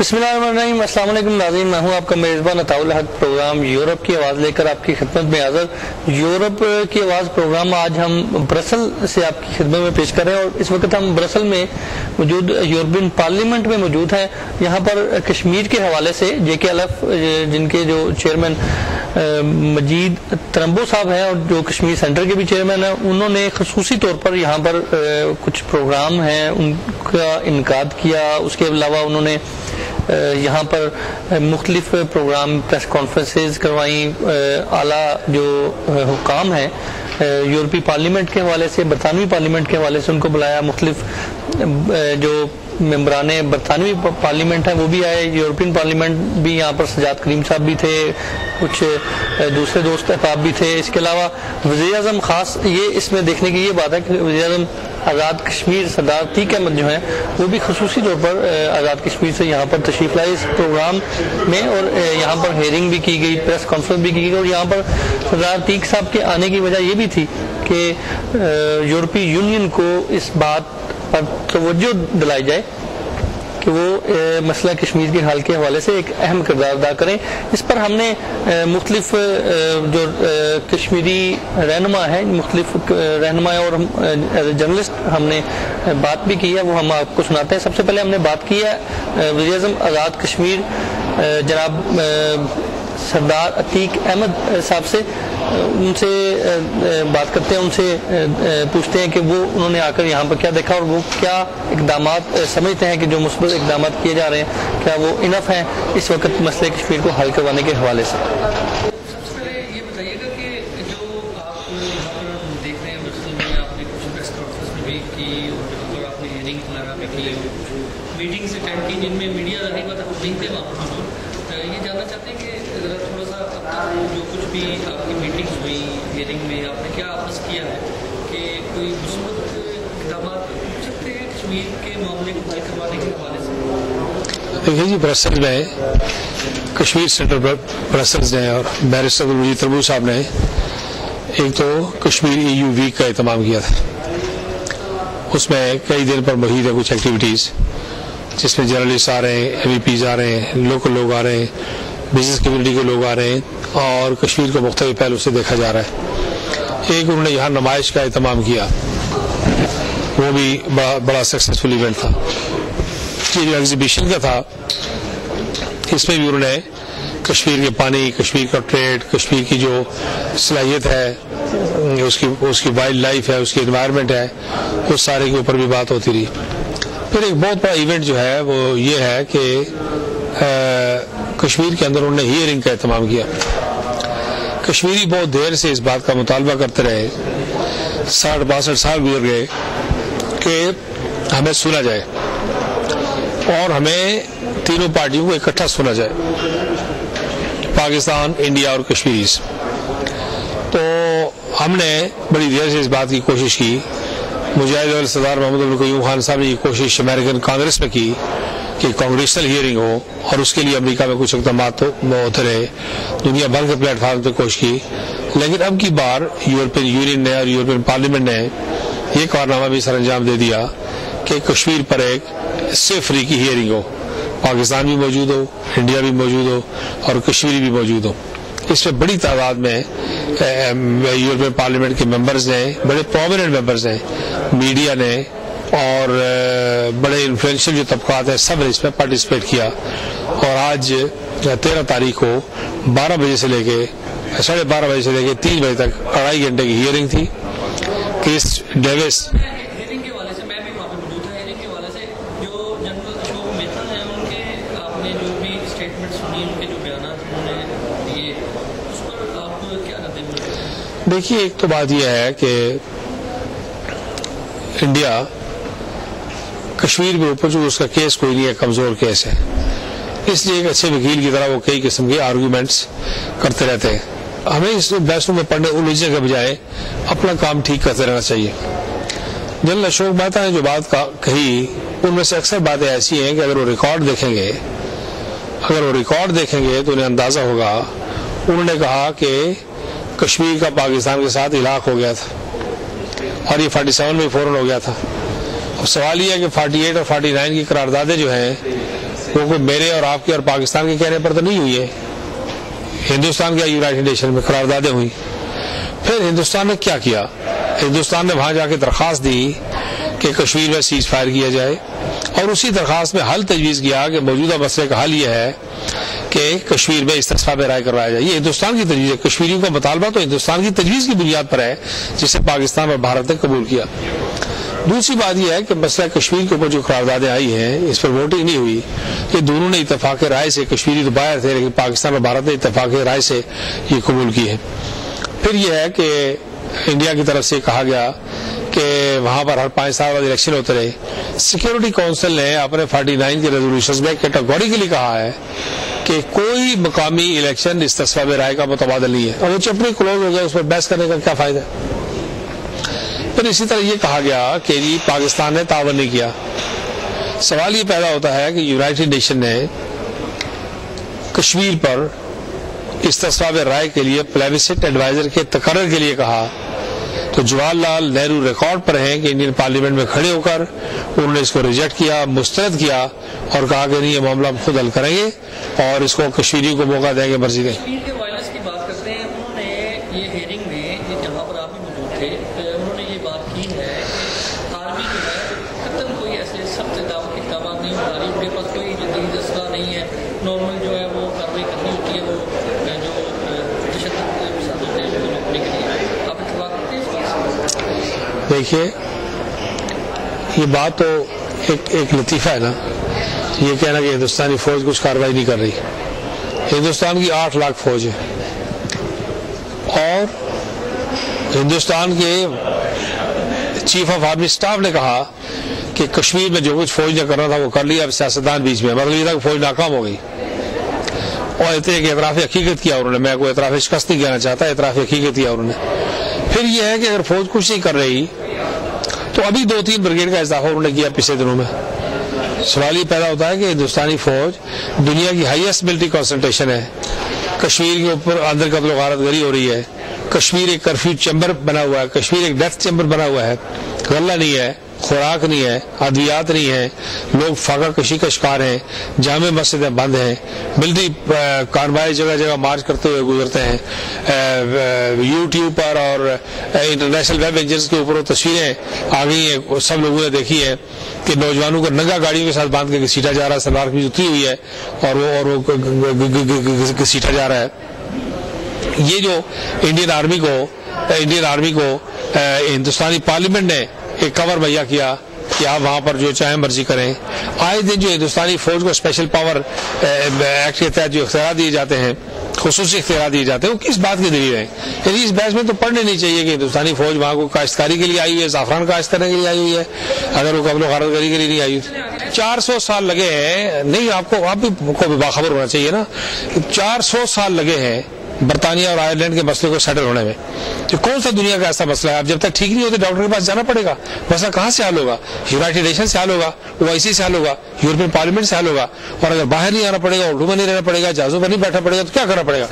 بسم اللہ الرحمن الرحیم۔ السلام علیکم ناظرین، میں ہوں آپ کا میزبان عطاء الحق۔ پروگرام یورپ کی آواز لے کر آپ کی خدمت میں حاضر۔ یورپ کی آواز پروگرام آج ہم برسل سے آپ کی خدمت میں پیش کر رہے ہیں، اور اس وقت ہم برسل میں موجود یورپین پارلیمنٹ میں موجود ہیں۔ یہاں پر کشمیر کے حوالے سے JKLF جن کے جو چیئرمین مجید ترمبو صاحب ہیں اور جو کشمیر سینٹر کے بھی چیئرمین ہیں، انہوں نے خصوصی طور پر یہاں پر کچھ پروگرام ہیں ان کا انعقاد کیا۔ اس کے علاوہ انہوں نے یہاں پر مختلف پروگرام پریس کانفرنسز کروائیں۔ اعلیٰ جو حکام ہیں یورپی پارلیمنٹ کے حوالے سے، برطانوی پارلیمنٹ کے حوالے سے ان کو بلایا۔ مختلف جو ممبران برطانوی پارلیمنٹ ہیں وہ بھی آئے، یورپین پارلیمنٹ بھی، یہاں پر سجاد کریم صاحب بھی تھے، کچھ دوسرے دوست احباب بھی تھے۔ اس کے علاوہ وزیر اعظم خاص یہ اس میں دیکھنے کی یہ بات ہے کہ وزیر اعظم آزاد کشمیر سردار عتیق احمد جو ہیں وہ بھی خصوصی طور پر آزاد کشمیر سے یہاں پر تشریف لائے اس پروگرام میں، اور یہاں پر ہیئرنگ بھی کی گئی، پریس کانفرنس بھی کی گئی۔ اور یہاں پر سردار عتیق صاحب کے آنے کی وجہ یہ بھی تھی کہ یورپی یونین کو اس بات پر توجہ دلائی جائے کہ وہ مسئلہ کشمیر کے حل کے حوالے سے ایک اہم کردار ادا کریں۔ اس پر ہم نے مختلف جو کشمیری رہنما ہیں، مختلف رہنما اور جرنلسٹ ہم نے بات بھی کی ہے، وہ ہم آپ کو سناتے ہیں۔ سب سے پہلے ہم نے بات کی ہے وزیر اعظم آزاد کشمیر جناب سردار عتیق احمد صاحب سے۔ ان سے بات کرتے ہیں، ان سے پوچھتے ہیں کہ وہ انہوں نے آ کر یہاں پر کیا دیکھا اور وہ کیا اقدامات سمجھتے ہیں کہ جو مثبت اقدامات کیے جا رہے ہیں کیا وہ انف ہیں اس وقت مسئلے کشمیر کو حل کروانے کے حوالے سے۔ سب سے پہلے یہ بتائیے گا کہ جو آپ یہاں پر دیکھ رہے ہیں برسل میں، آپ نے کچھ پریس کانفرنس بھی کی اور یہاں پر آپ نے ہیئرنگ وغیرہ بھی کی اور کچھ میٹنگس اٹینڈ کی جن میں میڈیا ظاہر بات آپ نہیں تھے وہاں پر موجود۔ یہ جاننا چاہتے ہیں کہ ذرا تھوڑا سا اب تک جو کچھ بھی آپ کی میٹنگس ہوئی ہیئرنگ میں، آپ نے کیا آفس کیا ہے کہ کوئی مثبت اقدامات ہو سکتے ہیں کشمیر کے معاملے کو حل کروانے کے حوالے سے؟ دیکھیے جی، برسل میں کشمیر سینٹر برسلز نے اور بیرسٹر مجید ترمبو صاحب نے ایک تو کشمیر EU ویک کا اہتمام کیا تھا۔ اس میں کئی دن پر محیط ہے کچھ ایکٹیویٹیز جس میں جرنلسٹ آ رہے ہیں، MEPs آ رہے ہیں، لوکل لوگ آ رہے ہیں، بزنس کمیونٹی کے لوگ آ رہے ہیں، اور کشمیر کو مختلف پہلو سے دیکھا جا رہا ہے۔ ایک انہوں نے یہاں نمائش کا اہتمام کیا، وہ بھی بڑا سکسیسفل ایونٹ تھا۔ یہ جو ایگزیبیشن کا تھا اس میں بھی انہوں نے کشمیر کے پانی، کشمیر کا ٹریڈ، کشمیر کی جو صلاحیت ہے، اس کی وائلڈ لائف ہے، اس کی انوائرمنٹ ہے، اس سارے کے اوپر بھی بات ہوتی رہی۔ پھر ایک بہت بڑا ایونٹ جو ہے وہ یہ ہے کہ کشمیر کے اندر انہوں نے ہیئرنگ کا اہتمام کیا۔ کشمیری بہت دیر سے اس بات کا مطالبہ کرتے رہے، 60-62 سال گزر گئے کہ ہمیں سنا جائے اور ہمیں تینوں پارٹیوں کو اکٹھا سنا جائے، پاکستان، انڈیا اور کشمیریز۔ تو ہم نے بڑی دیر سے اس بات کی کوشش کی۔ مجاہد صدر محمد عبدالقیوم خان صاحب نے یہ کوشش امریکن کانگریس میں کی کہ کانگریشنل ہیئرنگ ہو، اور اس کے لیے امریکہ میں کچھ اقدامات ہوتے رہے، دنیا بھر کے پلیٹ فارم پہ کوشش کی۔ لیکن اب کی بار یورپین یونین نے اور یورپین پارلیمنٹ نے یہ کارنامہ بھی سر انجام دے دیا کہ کشمیر پر ایک سیف فری کی ہیئرنگ ہو، پاکستان بھی موجود ہو، انڈیا بھی موجود ہو اور کشمیری بھی موجود ہو۔ اس میں بڑی تعداد میں یورپین پارلیمنٹ کے ممبرز نے، بڑے پرومیننٹ ممبرز نے، میڈیا نے اور بڑے انفلوئنشل جو طبقات ہیں، سب نے اس میں پارٹیسپیٹ کیا۔ اور آج 13 تاریخ کو 12 بجے سے لے کے 12:30 بجے سے لے کے 3 بجے تک 2.5 گھنٹے کی ہیئرنگ تھی۔ کرس ڈیوس ہیئرنگ کے حوالے سے میں بھی وہاں پہ موجود تھا۔ ہیئرنگ کے حوالے سے جو جنرل اشوک مہتا ہیں، ان کے آپ نے جو بھی اسٹیٹمنٹ سنی، ان کے جو بیانات انہوں نے دیے، اس پر آپ کیا رد عمل کرتے ہیں؟ دیکھیے، ایک تو بات یہ ہے کہ انڈیا کشمیر کے اوپر جو اس کا کیس کوئی نہیں ہے، کمزور کیس ہے، اس لیے ایک اچھے وکیل کی طرح وہ کئی قسم کے آرگومنٹس کرتے رہتے ہیں۔ ہمیں اس بحثوں میں پڑھنے الجھنے کے بجائے اپنا کام ٹھیک کرتے رہنا چاہیے۔ جنرل اشوک مہتا نے جو بات کہی، ان میں سے اکثر باتیں ایسی ہیں کہ اگر وہ ریکارڈ دیکھیں گے تو انہیں اندازہ ہوگا۔ انہوں نے کہا کہ کشمیر کا پاکستان کے ساتھ الحاق ہو گیا تھا اور یہ 47 میں فوراً ہو گیا تھا۔ اب سوال یہ ہے کہ 48 اور 49 کی قراردادیں جو ہیں وہ کوئی میرے اور آپ کے اور پاکستان کے کہنے پر تو نہیں ہوئی ہے. ہندوستان کے یونائٹڈ نیشن میں قراردادیں ہوئی. پھر ہندوستان نے کیا کیا؟ ہندوستان نے وہاں جا کے درخواست دی کہ کشمیر میں سیز فائر کیا جائے، اور اسی درخواست میں حل تجویز کیا کہ موجودہ مسئلے کا حل یہ ہے کہ کشمیر میں استصفا رائے کروایا جائے. یہ ہندوستان کی تجویز ہے. کشمیریوں کا مطالبہ تو ہندوستان کی تجویز کی بنیاد پر ہے جسے پاکستان اور بھارت نے قبول کیا. دوسری بات یہ ہے کہ مسئلہ کشمیر کے اوپر جو قراردادیں آئی ہیں اس پر ووٹنگ نہیں ہوئی. یہ دونوں نے اتفاق رائے سے، کشمیری تو باہر تھے لیکن پاکستان اور بھارت نے اتفاق رائے سے یہ قبول کی ہے. پھر یہ ہے کہ انڈیا کی طرف سے کہا گیا کہ وہاں پر ہر 5 سال بعد الیکشن ہوتے رہے. سیکورٹی کونسل نے اپنے 49 کے ریزولوشنز میں کیٹاگوریکلی کہا ہے کہ کوئی مقامی الیکشن استصواب رائے کا متبادل نہیں ہے. اور وہ چپڑی کلوز ہو گیا، اس پر بحث کرنے کا کیا فائدہ. پھر اسی طرح یہ کہا گیا کہ جی پاکستان نے تعاون نہیں کیا. سوال یہ پیدا ہوتا ہے کہ یونائٹڈ نیشن نے کشمیر پر استصواب رائے کے لیے پلیبسسٹ ایڈوائزر کے تقرر کے لیے کہا تو جواہر لال نہرو ریکارڈ پر ہیں کہ انڈین پارلیمنٹ میں کھڑے ہو کر انہوں نے اس کو ریجیکٹ کیا، مسترد کیا اور کہا کہ نہیں، یہ معاملہ ہم خود حل کریں گے اور اس کو کشمیریوں کو موقع دیں گے مرضی دیں. کشمیر کے وائلنس کی بات کرتے ہیں. انہوں نے یہ ہیئرنگ میں جہاں پر آپ بھی موجود تھے انہوں نے یہ بات کی ہے کہ آرمی جو ہے قطن کوئی ایسے سخت اقدامات نہیں اٹھا رہی، ان کے پاس کوئی جدید اسلحہ نہیں ہے، نارمل جو ہے وہ کارروائی کرنی ہوتی ہے وہ جو تشدد پسند ہوتے ہیں ان کو روکنے کے لیے. آپ اتفاق کرتے ہیں اس بات سے؟ دیکھیے یہ بات تو ایک لطیفہ ہے نا، یہ کہنا کہ ہندوستانی فوج کچھ کارروائی نہیں کر رہی. ہندوستان کی 8 لاکھ فوج ہے اور ہندوستان کے چیف آف آرمی سٹاف نے کہا کہ کشمیر میں جو کچھ فوج نے کرنا تھا وہ کر لیا. اب سیاستدان بیچ میں، مطلب یہ تھا کہ فوج ناکام ہو گئی اور ایک اعتراف حقیقت کیا انہوں نے. میں کوئی اعتراف شکست نہیں کہنا چاہتا، اعتراف حقیقت کیا انہوں نے. پھر یہ ہے کہ اگر فوج کچھ نہیں کر رہی تو ابھی 2-3 بریگیڈ کا اضافہ انہوں نے کیا پچھلے دنوں میں. سوال یہ پیدا ہوتا ہے کہ ہندوستانی فوج دنیا کی ہائیسٹ ملٹری کنسنٹریشن ہے. کشمیر کے اوپر اندر قتل و غارت گری ہو رہی ہے. کشمیر ایک کرفیو چیمبر بنا ہوا ہے، کشمیر ایک ڈیتھ چیمبر بنا ہوا ہے. غلہ نہیں ہے، خوراک نہیں ہے، ادویات نہیں ہے، لوگ فاقہ کشی کا شکار ہیں، جامع مسجدیں بند ہیں، ملٹری کانوائے جگہ جگہ مارچ کرتے ہوئے گزرتے ہیں. یوٹیوب پر اور انٹرنیشنل ویب انجنز کے اوپر وہ تصویریں آ گئی ہیں، سب لوگوں نے دیکھی ہے کہ نوجوانوں کو ننگا گاڑیوں کے ساتھ باندھ کے گھسیٹا جا رہا ہے. سلوار کی اتری ہوئی ہے اور وہ گھسیٹا جا رہا ہے. یہ جو انڈین آرمی کو ہندوستانی پارلیمنٹ نے ایک کور مہیا کیا کہ آپ وہاں پر جو چاہیں مرضی کریں. آئے دن جو ہندوستانی فوج کو اسپیشل پاور ایکٹ کے تحت جو اختیارات دیے جاتے ہیں، خصوصی اختیارات دیے جاتے ہیں، وہ کس بات کے ذریعے ہیں؟ یعنی اس بحث میں تو پڑھنے نہیں چاہیے کہ ہندوستانی فوج وہاں کو کاشتکاری کے لیے آئی ہوئی ہے، زعفران کاشت کرنے کے لیے آئی ہوئی ہے، اگر وہ قبل و غارت گری کے لیے نہیں آئی ہوئی. 400 سال لگے ہیں. نہیں، آپ بھی باخبر ہونا چاہیے نا. 400 سال لگے ہیں برطانیہ اور آئرلینڈ کے مسئلے کو سیٹل ہونے میں. کہ کون سا دنیا کا ایسا مسئلہ ہے اب جب تک ٹھیک نہیں ہوتے ڈاکٹر کے پاس جانا پڑے گا؟ مسئلہ کہاں سے حل ہوگا؟ یونائٹڈ نیشن سے حل ہوگا، OIC سے حل ہوگا، یورپین پارلیمنٹ سے حل ہوگا. اور اگر باہر نہیں آنا پڑے گا، اردو میں نہیں رہنا پڑے گا، جہازوں پر نہیں بیٹھنا پڑے گا، تو کیا کرنا پڑے گا؟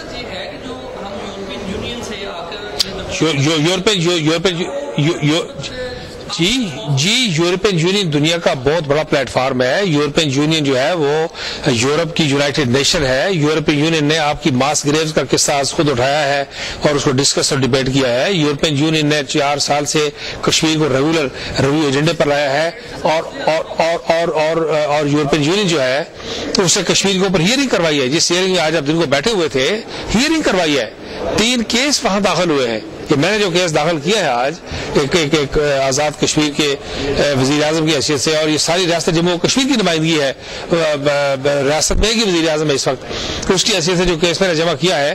جی یورپین یونین دنیا کا بہت بڑا پلیٹ فارم ہے. یورپین یونین جو ہے وہ یورپ کی یونائٹڈ نیشن ہے. یورپین یونین نے آپ کی ماس گریوز کا قصہ آج خود اٹھایا ہے اور اس کو ڈسکس اور ڈیبیٹ کیا ہے. یورپین یونین نے 4 سال سے کشمیر کو ریگولر ریویو ایجنڈے پر لایا ہے اور یورپین یونین جو ہے اس سے کشمیر کے اوپر ہیئرنگ کروائی ہے. جس ہیئرنگ میں آج آپ دن کو بیٹھے ہوئے تھے، ہیئرنگ کروائی ہے. 3 کیس وہاں داخل ہوئے ہیں. کہ میں نے جو کیس داخل کیا ہے آج ایک آزاد کشمیر کے وزیر اعظم کی حیثیت سے، اور یہ ساری ریاست جموں کشمیر کی نمائندگی ہے ریاست میں کہ وزیر اعظم ہے اس وقت، اس کی حیثیت سے جو کیس میں نے جمع کیا ہے.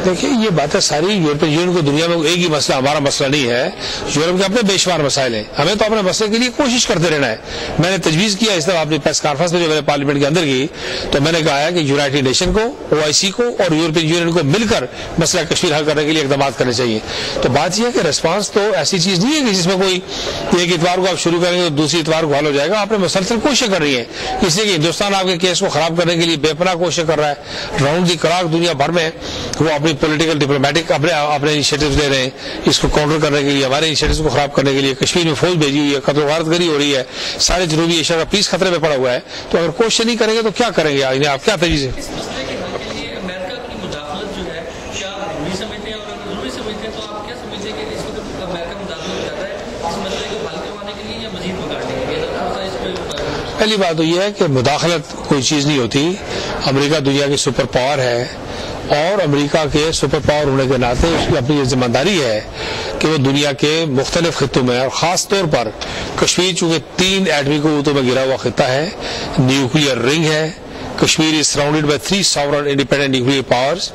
دیکھیے یہ باتیں ساری یورپین یونین کو دنیا میں ایک ہی مسئلہ، ہمارا مسئلہ نہیں ہے. یورپ کے اپنے بے شمار مسائل ہیں، ہمیں تو اپنے مسئلے کے لیے کوشش کرتے رہنا ہے. میں نے تجویز کیا اس طرح اپنی پریس کانفرنس میں جو میں نے پارلیمنٹ کے اندر کی، تو میں نے کہا ہے کہ یونائٹڈ نیشن کو، OIC کو اور یورپین یونین کو مل کر مسئلہ کشمیر حل کرنے کے لیے اقدامات کرنے چاہیے. تو بات یہ ہے کہ ریسپانس تو ایسی چیز نہیں ہے کہ جس میں کوئی ایک اتوار کو آپ شروع کریں گے تو دوسری اتوار کو حل ہو جائے گا. آپ نے مسلسل کوششیں کر رہی ہیں، اس لیے کہ ہندوستان آپ کے کیس کو خراب کرنے کے لیے بے پناہ کوشش کر رہا ہے. راؤنڈ دی کلاک دنیا بھر میں وہ اپنی اپنی پولیٹیکل ڈپلومیٹک اپنے انیشیٹوز لے رہے ہیں اس کو کاؤنٹر کرنے کے لیے, ہمارے انیشیٹوز کو خراب کرنے کے لیے. کشمیر میں فوج بھیجی ہوئی ہے, قتل و غارت گری ہو رہی ہے, سارے جنوبی ایشیا کا پیس خطرے میں پڑا ہوا ہے. تو اگر کوشش نہیں کریں گے تو کیا کریں گے؟ آپ کیا تجویز ہے؟ اس مسئلے کے حل کے لیے امریکہ کی مداخلت جو ہے کیا ضروری سمجھتے ہیں, اور اگر ضروری سمجھتے ہیں تو آپ کیا سمجھتے ہیں کہ اس وقت امریکہ مداخلت کر رہا ہے اس مسئلے کو حل کروانے کے لیے یا مزید بگاڑنے کے لیے؟ تھوڑا سا اس پہ. پہلی بات تو یہ ہے کہ مداخلت کوئی چیز نہیں ہوتی. امریکہ دنیا کی سپر پاور ہے, اور امریکہ کے سپر پاور ہونے کے ناطے اس کی اپنی ذمہ داری ہے کہ وہ دنیا کے مختلف خطوں میں, اور خاص طور پر کشمیر چونکہ 3 ایٹمی قوتوں میں گھرا ہوا خطہ ہے, نیوکلیئر رنگ ہے, Kashmir is surrounded by 3 sovereign independent nuclear powers.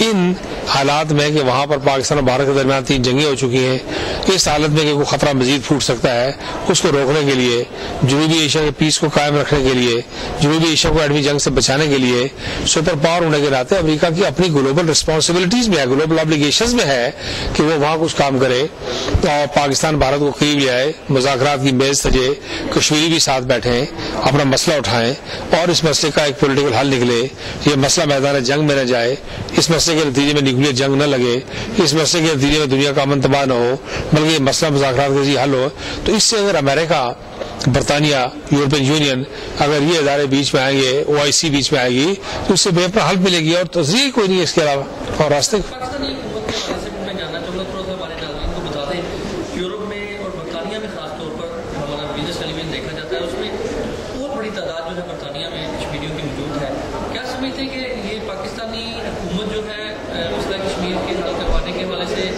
ان حالات میں کہ وہاں پر پاکستان اور بھارت کے درمیان 3 جنگیں ہو چکی ہیں, اس حالت میں کہ کوئی خطرہ مزید پھوٹ سکتا ہے, اس کو روکنے کے لیے, جنوبی ایشیا کے پیس کو قائم رکھنے کے لیے, جنوبی ایشیا کو ایٹمی جنگ سے بچانے کے لیے سپر پاور ہونے کے ناطے امریکہ کی اپنی گلوبل رسپانسبلٹیز میں ہے, گلوبل آبلیگیشنز میں ہے کہ وہ وہاں کچھ کام کرے اور پاکستان بھارت کو قریب لے آئے, مذاکرات کی میز سجے, کشمیری بھی ساتھ بیٹھیں, اپنا مسئلہ اٹھائیں اور اس مسئلے کا ایک پولیٹیکل حل نکلے. یہ مسئلہ میدان جنگ میں نہ جائے, اس مسئلے کے نتیجے میں نیوکلیئر جنگ نہ لگے, اس مسئلے کے نتیجے میں دنیا کا امن تباہ نہ ہو, بلکہ یہ مسئلہ مذاکرات کے ذریعے حل ہو. تو اس سے اگر امریکہ, برطانیہ, یورپین یونین اگر یہ ادارے بیچ میں آئیں گے, OIC بیچ میں آئے گی, تو اس سے بے اپنا حل ملے گی, اور تجزیہ کوئی نہیں ہے اس کے علاوہ. اور راستے پاکستانی حکومت کے حوالے سے میں جاننا چاہوں گا, تھوڑا سا ہمارے ناظرین کو بتا دیں, یورپ میں اور برطانیہ میں خاص طور پر ہمارا بزنس ٹیلیویژن دیکھا جاتا ہے, اس میں بہت بڑی تعداد جو ہے برطانیہ میں کشمیریوں کی موجود ہے. کیا سمجھتے ہیں کہ یہ پاکستانی حکومت جو ہے مسئلہ کشمیر کے حل کروانے کے حوالے سے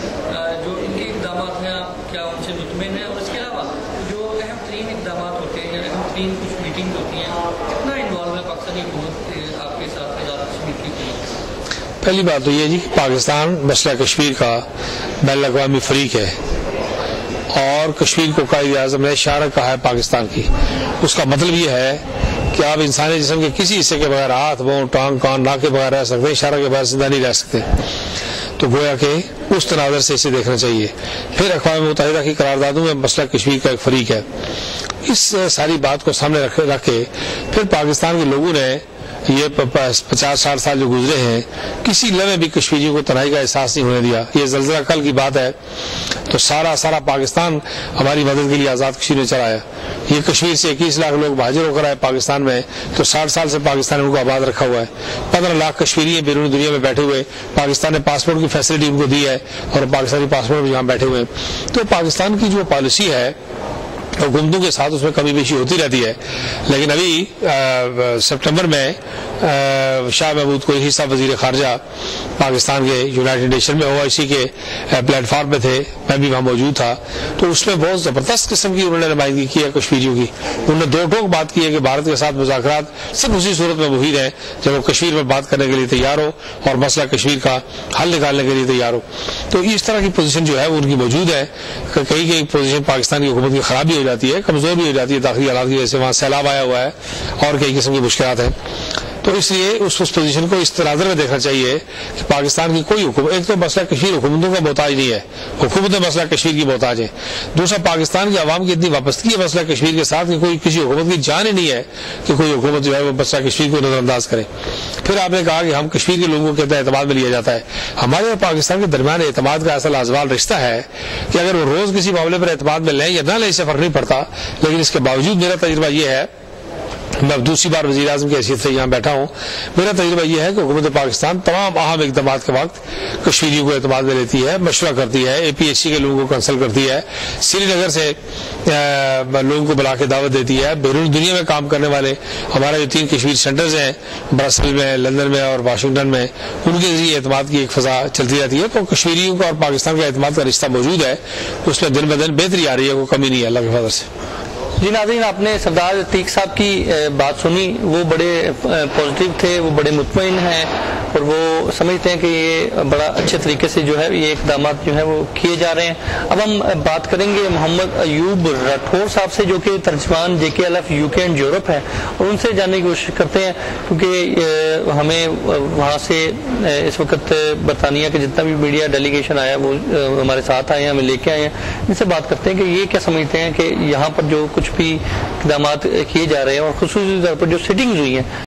جو ان کے اقدامات ہیں, آپ کیا ان سے مطمئن ہیں؟ اور اس کے علاوہ جو اہم ترین اقدامات ہوتے ہیں یا اہم ترین کچھ میٹنگ ہوتی ہیں, کتنا انوالو ہے پاکستانی حکومت آپ کے ساتھ آزاد کشمیر کی حکومت؟ پہلی بات تو یہ جی کہ پاکستان مسئلہ کشمیر کا بین الاقوامی فریق ہے, اور کشمیر کو قائد اعظم نے شارک کہا ہے پاکستان کی. اس کا مطلب یہ ہے کہ آپ انسانی جسم کے کسی حصے کے بغیر, ہاتھ, منہ, ٹانگ, کان, ناک کے بغیر رہ سکتے, اشارہ کے بغیر زندہ نہیں رہ سکتے. تو گویا کہ اس تناظر سے اسے دیکھنا چاہیے. پھر اقوام متحدہ کی قراردادوں میں مسئلہ کشمیر کا ایک فریق ہے. اس ساری بات کو سامنے رکھ کے پھر پاکستان کے لوگوں نے یہ 50-60 سال جو گزرے ہیں, کسی لمحے بھی کشمیریوں کو تنہائی کا احساس نہیں ہونے دیا. یہ زلزلہ کل کی بات ہے, تو سارا پاکستان ہماری مدد کے لیے آزاد کشمیر میں چلا آیا. یہ کشمیر سے 21 لاکھ لوگ مہاجر ہو کر آئے پاکستان میں, تو 60 سال سے پاکستان ان کو آباد رکھا ہوا ہے. 15 لاکھ کشمیری بیرون دنیا میں بیٹھے ہوئے, پاکستان نے پاسپورٹ کی فیسلٹی ان کو دی ہے, اور پاکستانی پاسپورٹ بھی یہاں بیٹھے ہوئے ہیں. تو پاکستان کی جو پالیسی ہے حکومتوں کے ساتھ اس میں کمی بیشی ہوتی رہتی ہے. لیکن ابھی سپٹمبر میں شاہ محمود قریشی صاحب وزیر خارجہ پاکستان کے یونائٹڈ نیشن میں OIC کے پلیٹ فارم پہ تھے, میں بھی وہاں موجود تھا. تو اس میں بہت زبردست قسم کی انہوں نے نمائندگی کی ہے کشمیریوں کی. انہوں نے 2 ٹوک بات کی ہے کہ بھارت کے ساتھ مذاکرات صرف اسی صورت میں مفید ہیں جب وہ کشمیر میں بات کرنے کے لیے تیار ہو اور مسئلہ کشمیر کا حل نکالنے کے لیے تیار ہو. تو اس طرح کی پوزیشن جو ہے وہ ان کی موجود ہے. کئی پوزیشن پاکستان کی حکومت کی خراب بھی ہو جاتی ہے, کمزور بھی ہو جاتی ہے داخلی حالات کی وجہ سے, وہاں سیلاب آیا ہوا ہے اور کئی قسم کی مشکلات ہیں. تو اس لیے اس پوزیشن کو اس تناظر میں دیکھنا چاہیے کہ پاکستان کی کوئی حکومت, ایک تو مسئلہ کشمیر حکومتوں کا محتاج نہیں ہے, حکومتیں مسئلہ کشمیر کی محتاج ہے. دوسرا, پاکستان کی عوام کی اتنی وابستگی ہے مسئلہ کشمیر کے ساتھ کہ کوئی کسی حکومت کی جان ہی نہیں ہے کہ کوئی حکومت جو ہے وہ مسئلہ کشمیر کو نظر انداز کرے. پھر آپ نے کہا کہ ہم کشمیر کے لوگوں کے اعتماد میں لیا جاتا ہے. ہمارے اور پاکستان کے درمیان اعتماد کا ایسا لازوال رشتہ ہے کہ اگر وہ روز کسی معاملے پر اعتماد میں لیں یا نہ لیں, اس سے فرق نہیں پڑتا. لیکن اس کے باوجود میرا تجربہ یہ ہے, میں دوسری بار وزیر اعظم کی حیثیت سے یہاں بیٹھا ہوں, میرا تجربہ یہ ہے کہ حکومت پاکستان تمام اہم اقدامات کے وقت کشمیریوں کو اعتماد میں لیتی ہے, مشورہ کرتی ہے, APHC کے لوگوں کو کنسلٹ کرتی ہے, سری نگر سے لوگوں کو بلا کے دعوت دیتی ہے. بیرون دنیا میں کام کرنے والے ہمارے جو 3 کشمیر سینٹرز ہیں, برسل میں, لندن میں اور واشنگٹن میں, ان کے ذریعے اعتماد کی ایک فضا چلتی رہتی ہے. تو کشمیریوں کا اور پاکستان کا اعتماد کا رشتہ موجود ہے, اس میں دن بدن بہتری آ رہی ہے, کوئی کمی نہیں ہے اللہ کے فضل سے. جی ناظرین, آپ نے سردار عتیق صاحب کی بات سنی. وہ بڑے پازیٹیو تھے, وہ بڑے مطمئن ہیں, اور وہ سمجھتے ہیں کہ یہ بڑا اچھے طریقے سے جو ہے یہ اقدامات جو ہیں وہ کیے جا رہے ہیں. اب ہم بات کریں گے محمد ایوب راٹھور صاحب سے, جو کہ ترجمان JKLF UK اینڈ یورپ ہے, اور ان سے جاننے کی کوشش کرتے ہیں, کیونکہ ہمیں وہاں سے اس وقت برطانیہ کے جتنا بھی میڈیا ڈیلیگیشن آیا وہ ہمارے ساتھ آئے ہیں, ہمیں لے کے آئے ہیں. ان سے بات کرتے ہیں کہ یہ کیا سمجھتے ہیں کہ یہاں پر جو کچھ بھی اقدامات کیے جا رہے ہیں, اور خصوصی طور پر جو سٹنگز ہوئی ہیں